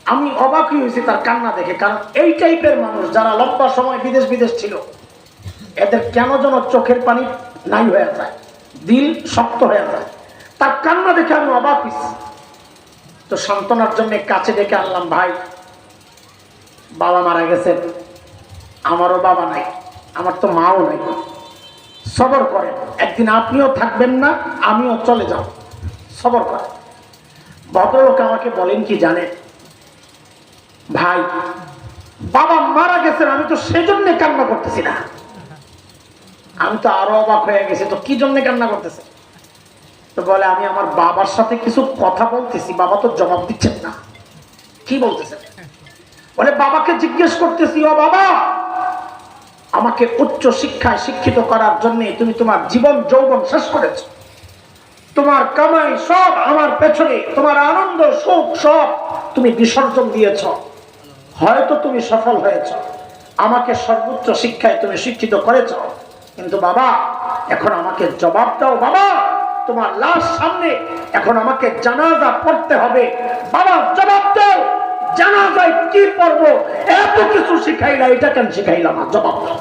আমি অবাকই হয়েছি তার কান্না দেখে, কারণ এই টাইপের মানুষ যারা লম্বা সময় বিদেশ ছিল, এদের কেন যেন চোখের পানি নাই হয়ে যায়, দিল শক্ত হয়ে যায়। তার কান্না দেখে আমি অবাক হয়েছি। তো সান্ত্বনার জন্য কাছে ডেকে আনলাম, ভাই বাবা মারা গেছেন, আমারও বাবা নাই, আমার তো মাও নাই, সবর করেন, একদিন আপনিও থাকবেন না, আমিও চলে যাব, সবর করেন। ভদ্রলোক আমাকে বলেন কি জানেন, ভাই বাবা মারা গেছেন, আমি তো সেজন্য কান্না করতেছি না। আমি তো আরো অবাক হয়ে গেছি, তো কি জন্য কান্না করতেছে? তো বলে, আমি আমার বাবার সাথে কিছু কথা বলতেছি, বাবা তো জবাব দিচ্ছেন না। কি বলতেছেন? বলে, বাবাকে জিজ্ঞেস করতেছি, ও বাবা, আমাকে উচ্চ শিক্ষায় শিক্ষিত করার জন্য তুমি তোমার জীবন যৌবন শেষ করেছ, তোমার কামাই সব আমার পেছনে, তোমার আনন্দ সুখ সব তুমি বিসর্জন দিয়েছ, হয়তো তুমি সফল হয়েছ, আমাকে সর্বোচ্চ শিক্ষায় তুমি শিক্ষিত করেছ, কিন্তু বাবা এখন আমাকে জবাব দাও। বাবা তোমার লাশ সামনে, এখন আমাকে জানাজা পড়তে হবে, বাবা জবাব দাও, জানাজায় কি পড়বো? এত কিছু শিখাইলা, এটা কেন শিখাইলাম না? জবাব দাও।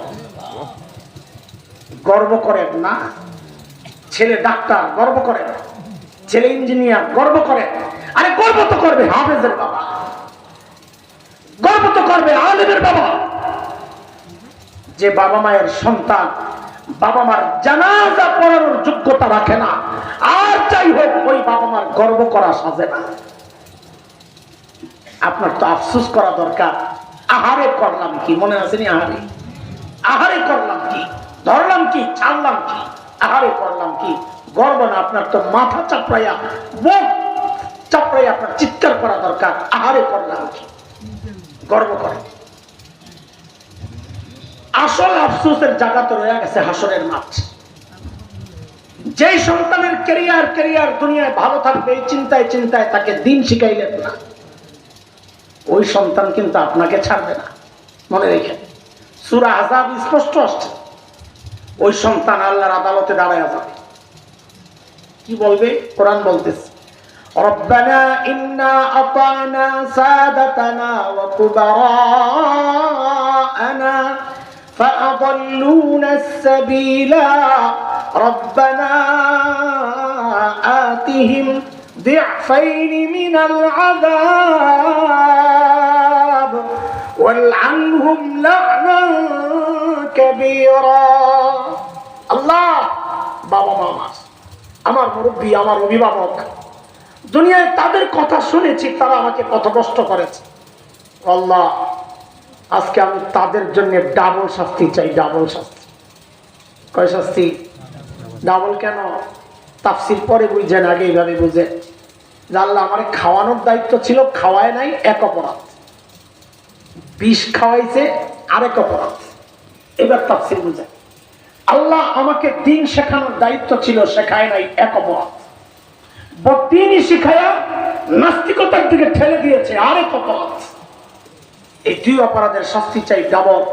গর্ব করেন না? ছেলে ডাক্তার, গর্ব করেন। ছেলে ইঞ্জিনিয়ার, গর্ব করেন। আরে গর্ব তো করবে হাফেজের বাবা, গর্ব তো করবে আলেমের বাবা। যে বাবা মায়ের সন্তান বাবা মার জানাজা পড়ানোর যোগ্যতা রাখে না, আর যাই হোক ওই বাবা মার গর্ব করা সাজে না। আপনার তো আফসোস করা দরকার। আহারে করলাম কি, মনে আসেনি? আহারে করলাম কি, ধরলাম কি, ছাড়লাম কি, আহারে করলাম কি। গর্ব না, আপনার তো মাথা চাপড়াইয়া, বুক চাপড়াইয়া আপনার চিৎকার করা দরকার, আহারে করলাম কি। গর্ব করে। আসল আফসোসের জায়গা তো রয়ে গেছে হাসরের মাঠ। যেই সন্তানের ক্যারিয়ার দুনিয়ায় ভালো থাকবে এই চিন্তায় তাকে দিন শিখাইলেন না, ওই সন্তান কিন্তু আপনাকে ছাড়বে না। মনে রেখেন, সূরা আহজাব স্পষ্ট আসছে, ওই সন্তান আল্লাহর আদালতে দাঁড়ায় যাবে। কি বলবে? কোরআন বলতেছে, রব্বানা ইন্না আতানা সাদাতানা ওয়া কুবারানা فأضلونا السبيل ربنا آتهم ضعفين من العذاب والعنهم لعنا كبيرا। আল্লাহ, বাবা মা আমার মুরব্বী, আমার অভিভাবক, দুনিয়ায় তাদের কথা শুনেছি, তারা আমাকে পথভ্রষ্ট করেছে। আল্লাহ, আজকে আমি তাদের জন্য ডাবল শাস্তি চাই, ডাবল শাস্তি। কয় শাস্তি? ডাবল কেন? তাফসীর পরে বুঝেন, আগে এইভাবে বুঝেন। আল্লাহ আমার খাওয়ানোর দায়িত্ব ছিল, খাওয়ায় নাই, এক অপরাধ। বিষ খাওয়াইছে, আরেক অপরাধ। এবার তাফসীর বুঝেন। আল্লাহ আমাকে দিন শেখানোর দায়িত্ব ছিল, শেখায় নাই, এক অপরাধ। বদ্দীনই শিখায়া নাস্তিকতার দিকে ঠেলে দিয়েছে, আরেক অপরাধ। এই দুই অপরাধের শাস্তি চাই, ডাবল।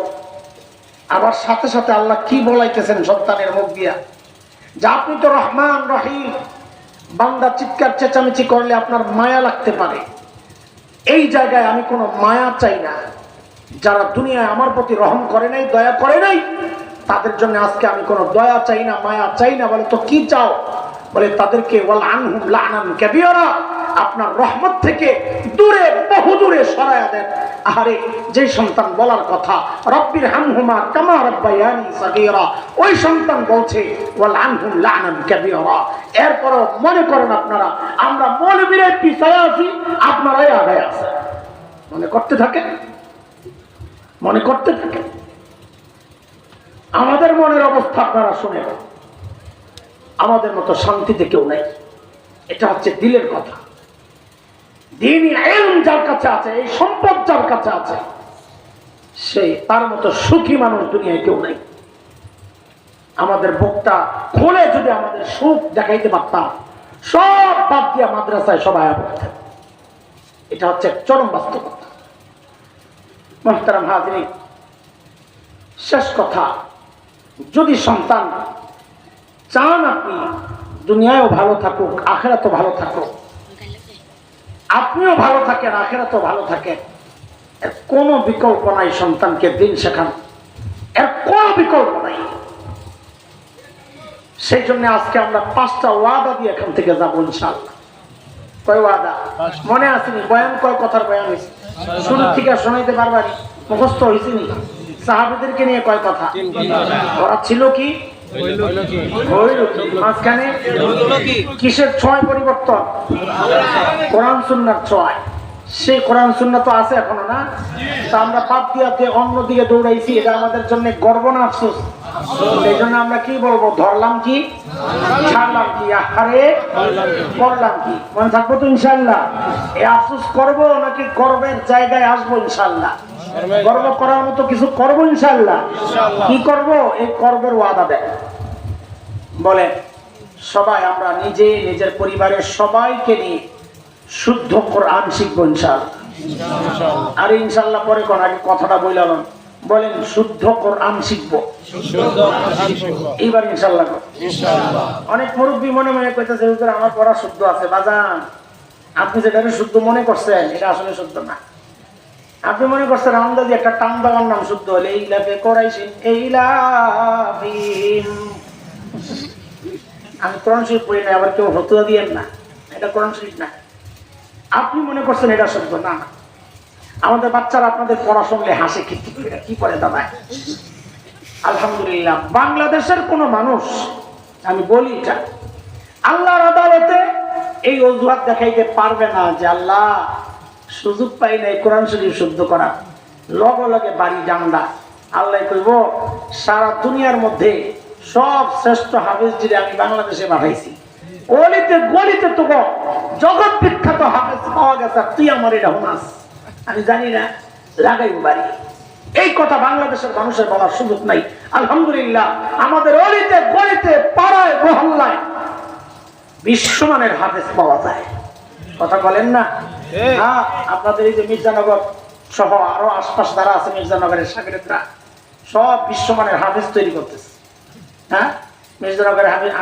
আবার সাথে সাথে আল্লাহ কি বলাইতেছেন সন্তানের মুখ দিয়া, যে আপনি তো রহমান রহিম, বান্দা চিৎকার চেঁচামেচি করলে আপনার মায়া লাগতে পারে, এই জায়গায় আমি কোনো মায়া চাই না। যারা দুনিয়ায় আমার প্রতি রহম করে নাই, দয়া করে নাই, তাদের জন্য আজকে আমি কোনো দয়া চাই না, মায়া চাই না। বলে তো কি চাও? বলে তাদেরকে ওয়াল আনহুম লানান কাবীরা, আপনার রহমত থেকে দূরে, বহু দূরে সরায়া দেন, আরে যে সন্তান বলার কথা রব্বির হামহুমা কামা রাব্বায়ানি সাগীরা, ওই সন্তান বলছে ওয়াল আনহুম লা'নান কাবীরা। এরপর মনে করেন আপনারা আমরা মৌলবীরা পিছায় আছি, আপনারাই আগে আছেন। মনে করতে থাকেন, মনে করতে থাকেন। আমাদের মনের অবস্থা আপনারা শুনেন, আমাদের মতো শান্তিতে কেউ নাই। এটা হচ্ছে দিলের কথা। দ্বীনি ইলম যার কাছে আছে, এই সম্পদ যার কাছে আছে, সে তার মতো সুখী মানুষ দুনিয়ায় কেউ নাই। আমাদের বুকটা খুলে যদি আমাদের সুখ দেখাইতে পারতাম, সব বাদ দিয়া মাদ্রাসায় সবাই পড়তেন। এটা হচ্ছে চরম বাস্তবতা। মুহতারাম হাজিরিন, শেষ কথা, যদি সন্তান চান আপনি দুনিয়ায়ও ভালো থাকুক, আখিরাতেও ভালো থাকুক, আপনিও ভালো থাকেন, আখিরাতেও ভালো থাকেন, এর কোনো বিকল্প নাই। সন্তানকে দিন শেখান, এর কোনো বিকল্প নাই। সেই জন্য আজকে আমরা 5টা ওয়াদা দিয়ে এখান থেকে যাবো ইনশাআল্লাহ। কয় ওয়াদা মনে আসেনি? বয়ান কয় কথার বয়ান হয়েছে? শুরু থেকে শোনাইতে পারবানি? মুখস্থ হয়েছে নি? সাহাবীদেরকে নিয়ে কয় কথা? ওরা ছিল কি? মাঝখানে কিসের ছোঁয় পরিবর্তন? কোরআন সুন্নাহর ছোঁয়। সেই কোরআন সুন্নাহ তো আছে এখনো না? তা আমরা পাপ দিয়াতে অন্যদিকে দৌড়াইছি, এটা আমাদের জন্য গর্ব না আফসোস? এই জন্য আমরা কি বলবো? ধরলাম কি, ছাড়লাম কি, আরে করলাম কি? মনে থাকবো তো ইনশাআল্লাহ? এই আফসোস করবো নাকি গর্বের জায়গায় আসবো ইনশাআল্লাহ? গর্ব করার মতো কিছু করবো ইনশাআল্লাহ। কি করব? এই গর্বের ওয়াদা দেয়। বলে সবাই আমরা নিজে নিজের পরিবারের সবাইকে নিয়ে শুদ্ধ কোরআন শিখবো ইনশাআল্লাহ। আর ইনশাআল্লাহ পরে কোন আগে কথাটা বললাম, বলেন শুদ্ধ কোরআন শিখবো এইবার ইনশাআল্লাহ। অনেক মুরব্বী মনে মনে কইতেছে হুজুর আমার পড়া শুদ্ধ আছে। বাজান, আপনি যেটা শুদ্ধ মনে করছেন এটা আসলে শুদ্ধ না। আপনি মনে করছেন আন্দাজি একটা টান দেওয়ার নাম শুদ্ধ হলে এই লাফে করাইছেন এই লাফিম। আমি কোরআন শরীফ পড়ি না, আবার কেউ হতুয়া দিয়েন না, এটা কোরআন শরীফ না। আপনি মনে করছেন এটা শুদ্ধ না। আমাদের বাচ্চারা আপনাদের পড়া শুনলে হাসে, কি করে দাদা? আলহামদুলিল্লাহ, বাংলাদেশের কোন মানুষ, আমি বলি এটা আল্লাহর আদালতে এই অজুহাত দেখাইতে পারবে না যে আল্লাহ সুযোগ পাই নাই কোরআন শরীফ শুদ্ধ করা, লগে লগে বাড়ি জান্ডা। আল্লাহ কইব সারা দুনিয়ার মধ্যে সব শ্রেষ্ঠ হাফেজ যিনি আমি বাংলাদেশে পাঠাইছি, অলিতে গলিতে তো জগৎ বিখ্যাত হাফেজ পাওয়া গেছে, তুই আমার এটা হুনাস আমি জানি না, লাগাইব বাড়ি। এই কথা বাংলাদেশের মানুষের বলার সুযোগ নাই। আলহামদুলিল্লাহ, আমাদের অলিতে গলিতে পাড়ায় মহল্লায় বিশ্বমানের হাফেজ পাওয়া যায়। কথা বলেন না? হ্যাঁ, আপনাদের এই যে মির্জানগর সহ আরো আশপাশ যারা আছে, মির্জানগরের শাগিরেদরা সব বিশ্বমানের হাফেজ তৈরি করতেছে। হ্যাঁ, মির্জানগরের হাফেজ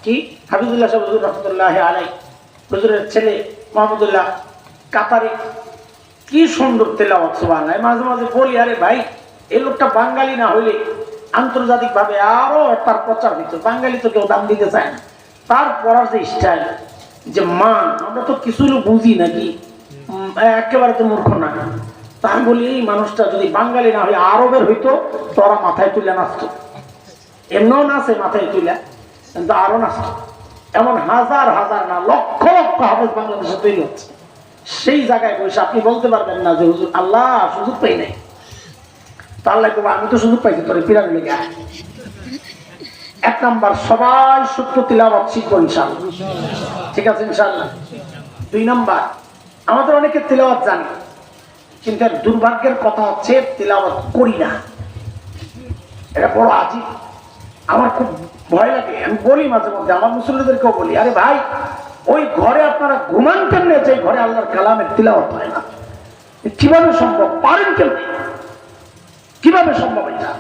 কি হাফিজুল্লাহ সাহেব হুজুর রহমতুল্লাহ আলাই, হুজুরের ছেলে মাহমুদুল্লাহ কাতারে কি সুন্দর তেলাওয়াত সুবহানাল্লাহ। মাঝে মাঝে বলি আরে ভাই এই লোকটা বাঙালি না হইলে আন্তর্জাতিক ভাবে আরো তার প্রচার হইতো। বাঙালি তো কেউ দাম দিতে চায় না, তার পড়ার যে স্টাইল, যে মান, আমরা তো কিছু বুঝি নাকি, একেবারে তো মূর্খ না। তা আমি বলি এই মানুষটা যদি বাঙালি না হয়ে আরবের হইতো তোরা মাথায় তুলে নাচতো, এমনও নাচে মাথায় তুলে, কিন্তু আরো নাচতো। এমন হাজার হাজার না লক্ষ লক্ষ হাফেজ বাংলাদেশে তৈরি হচ্ছে। সেই জায়গায় বসে আপনি বলতে পারবেন না যে হুজুর আল্লাহ সুযোগ পাই নাই। তা আল্লাহ আমি তো সুযোগ পাইছি তোর পিরামিড লেগে। এক নাম্বার, সবাই সূত্র তিলাওয়াত শিখবো ইনশাআল্লাহ, ঠিক আছে ইনশাআল্লাহ। 2 নাম্বার, আমাদের অনেকে তিলাওয়াত জানে, কিন্তু দুর্ভাগ্যের কথা হচ্ছে তিলাওয়াত করি না। এটা বড় আজীব, আমার খুব ভয় লাগে। আমি বলি মাঝে মধ্যে আমার মুসল্লিদেরকেও বলি, আরে ভাই ওই ঘরে আপনারা ঘুমান কেমনে যে ঘরে আল্লাহর কালামের তিলাওয়াত হয় না? কিভাবে সম্ভব? পারেন কেমনে? কিভাবে সম্ভব এটা?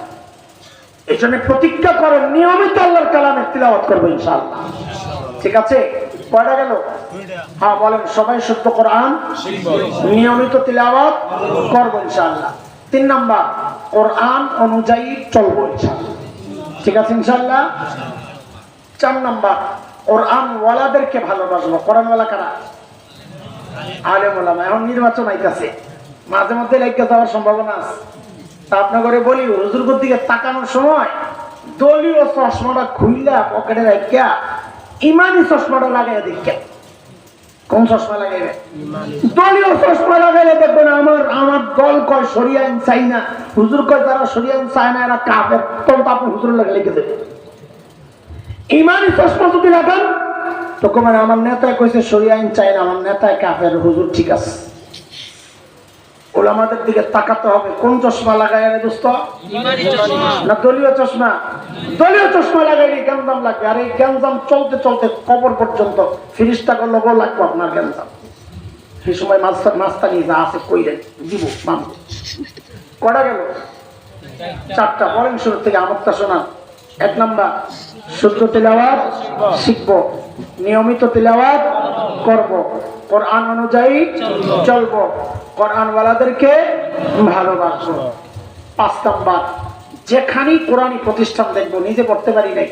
এই জন্য প্রতিজ্ঞা করেন নিয়মিত আল্লাহর কালামের তিলাওয়াত করবো ইনশাআল্লাহ, ঠিক আছে? কয়টা গেল? হ্যাঁ বলেন, সবাই শুদ্ধ কোরআন নিয়মিত তিলাওয়াত করবো ইনশাআল্লাহ। 3 নাম্বার, কোরআন অনুযায়ী চলবো ইনশাআল্লাহ, ঠিক আছে ইনশাআল্লাহ। 4 নাম্বার, কোরআন ওয়ালাদেরকে ভালোবাসবো। কোরআন ওয়ালা কারা? আলেম ওলামা। এখন নির্বাচন আইতাছে, মাঝে মধ্যে লাইকা যাওয়ার সম্ভাবনা আছে। তা আপনার করে বলি, হুজুর দিকে তাকানোর সময় দলীয় চশমাটা খুইলা পকেটে রাখিয়া ইমানি চশমাটা লাগাইয়া দেখা। কোন চশমা লাগাইবে? দলীয় চশমা লাগাইলে দেখবেন আমার দল কয় শরিয়া আইন চাই না, হুজুর কয় যারা শরিয়া আইন চায় না এরা কাফের, তখন তো আপনি হুজুর লাগে লিখে দেবেন। ইমানি চশমা যদি লাগান তো মানে আমার নেতায় কইছে শরিয়া আইন চাই না, আমার নেতায় কাফের, হুজুর ঠিক আছে। ওলামাদের দিকে তাকাতে হবে। কোন চশমা লাগায় রে দোস্ত? না দলীয় চশমা? দলীয় চশমা লাগাইলে গ্যাঞ্জাম লাগবে, আর এই গ্যাঞ্জাম চলতে চলতে কবর পর্যন্ত ফিরিস্তাকে লোগো লাগবে আপনার গ্যাঞ্জাম। সেই সময় মাস্তানি যা আছে কইলেন দিব মানব। কটা গেল? 4টা। বলেন শুরু থেকে আমতটা শোনান। 1 নাম্বার, শুদ্ধ তেলাওয়াত শিখবো, নিয়মিত তেলাওয়াত করব, কোরআন অনুযায়ী চলবো, কোরআনওয়ালাদেরকে ভালোবাসবো। 5 নাম্বার, যেখানেই কোরআনী প্রতিষ্ঠান দেখবো, নিজে পড়তে পারি নাই,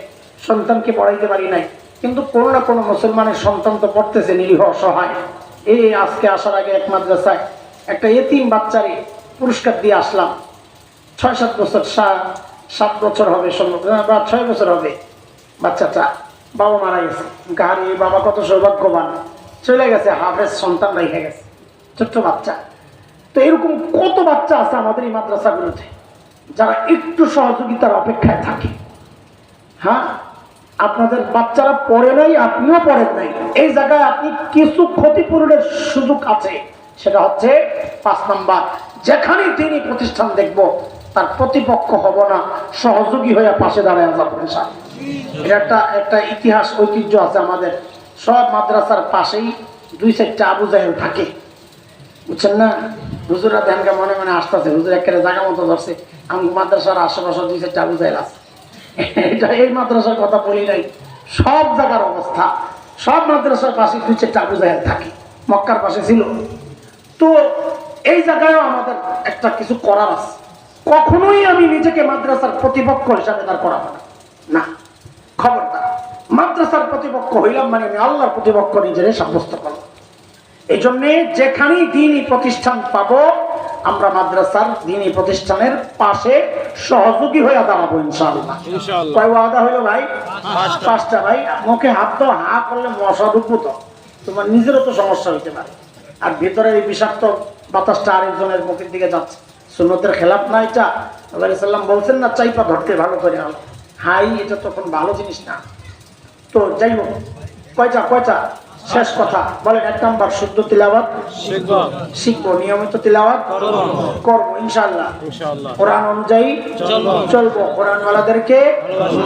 সন্তানকে পড়াইতে পারি নাই, কিন্তু কোনো না কোনো মুসলমানের সন্তান তো পড়তেছে, নিরীহ অসহায়। এই আজকে আসার আগে এক মাদ্রাসায় একটা এতিম বাচ্চারে পুরস্কার দিয়ে আসলাম। 6-7 বছর, 7 বছর হবে বা 6 বছর হবে বাচ্চাটা। বাবা মারা গেছে, গাড়ি বাবা কত সৌভাগ্যবান, চলে গেছে, হাফেজ সন্তান রেখে গেছে, ছোট্ট বাচ্চা। তো এরকম কত বাচ্চা আছে আমাদের এই মাদ্রাসাগুলোতে যারা একটু সহযোগিতার অপেক্ষায় থাকে। হ্যাঁ, আপনাদের বাচ্চারা পড়ে নাই, আপনিও পড়েন নাই, এই জায়গায় আপনি কিছু ক্ষতিপূরণের সুযোগ আছে। সেটা হচ্ছে 5 নাম্বার, যেখানে তিনি প্রতিষ্ঠান দেখব তার প্রতিপক্ষ হব না, সহযোগী হয়ে পাশে দাঁড়ায় যাবো। এটা একটা ইতিহাস ঐতিহ্য আছে আমাদের। সব মাদ্রাসার পাশেই 2-4টা আবু জাহেল থাকে, বুঝছেন না? হুজুরা ধ্যানকে মনে মনে আসতেছে, হুজুর একেবারে জায়গা মতো ধরছে, আমি মাদ্রাসার আশেপাশে 2-4টা আবু জাহেল আছে। এটা এই মাদ্রাসার কথা বলি নাই, সব জায়গার অবস্থা। সব মাদ্রাসার পাশে 2-4টা আবু জাহেল থাকে, মক্কার পাশে ছিল। তো এই জায়গায়ও আমাদের একটা কিছু করার আছে। কখনোই আমি নিজেকে মাদ্রাসার প্রতিপক্ষ হিসাবে দাঁড় করাবো না, খবরদার। মাদ্রাসার প্রতিপক্ষ হইলাম মানে আমি আল্লাহর প্রতিপক্ষ নিজেরে সাব্যস্ত করলাম। এই জন্যে যেখানেই দ্বীনি প্রতিষ্ঠান পাবো আমরা মাদ্রাসার দ্বীনি প্রতিষ্ঠানের পাশে সহযোগী হয়ে দাঁড়াবো ইনশাআল্লাহ। কয় ওয়াদা হইলো ভাই? 5টা। ভাই মুখে হাত দাও, হা করলে মশা ঢুকবো তো, তোমার নিজেরও তো সমস্যা হইতে পারে। আর ভিতরে এই বিষাক্ত বাতাসটা আরেকজনের মুখের দিকে যাচ্ছে, সুন্নতের খেলাফ না এটা? আল্লাহ সাল্লাম বলছেন না, চাইপা ধরতে ভালো করে হলো। হাই, এটা তখন ভালো জিনিস না। তো যাই হোক, কয়টা শেষ কথা বলেন। 1 নাম্বার, শুদ্ধ তিলাওয়াত শিখবো, নিয়মিত তিলাওয়াত করবো ইনশাআল্লাহ, কোরআন অনুযায়ী চলবো, কোরআনওয়ালাদেরকে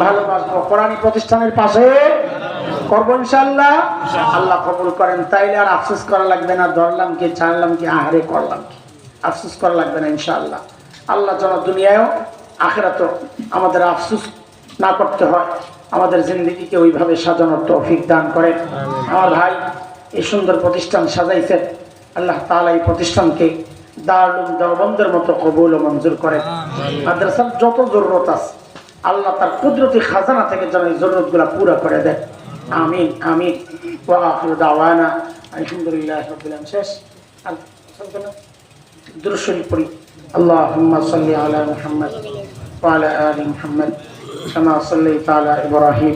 ভালোবাসবো, কোরআনী প্রতিষ্ঠানের পাশে করবো ইনশাআল্লাহ। আল্লাহ কবুল করেন। তাইলে আর আফসোস করা লাগবে না, ধরলাম কি, ছাড়লাম কি, আহারে করলাম কি, আফসোস করা লাগবে না ইনশাআল্লাহ। আল্লাহ যেন দুনিয়ায়ও আখিরাতেও আমাদের আফসোস না করতে হয়, আমাদের জিন্দেগিকে ওইভাবে সাজানোর তৌফিক দান করেন। আমার ভাই এই সুন্দর প্রতিষ্ঠান সাজাইছেন, আল্লাহ তাআলা এই প্রতিষ্ঠানকে দারুল দেওবন্দের মতো কবুল ও মঞ্জুর করেন। মাদ্রাসার যত জরুরত আছে আল্লাহ তার কুদরতি খাজানা থেকে যেন এই জরুরতগুলো পুরো করে দেন। আমিন আমিন। ওয়া আখিরু দাওয়ানা আলহামদুলিল্লাহি রাব্বিল আলামিন। শেষ আর দুরূদ শরীফ পড়ি। আল্লাহুম্মা সাল্লি আলা মুহাম্মদ ওয়া আলা আলি মুহাম্মদ কামা সাল্লাইতা আলা ইব্রাহিম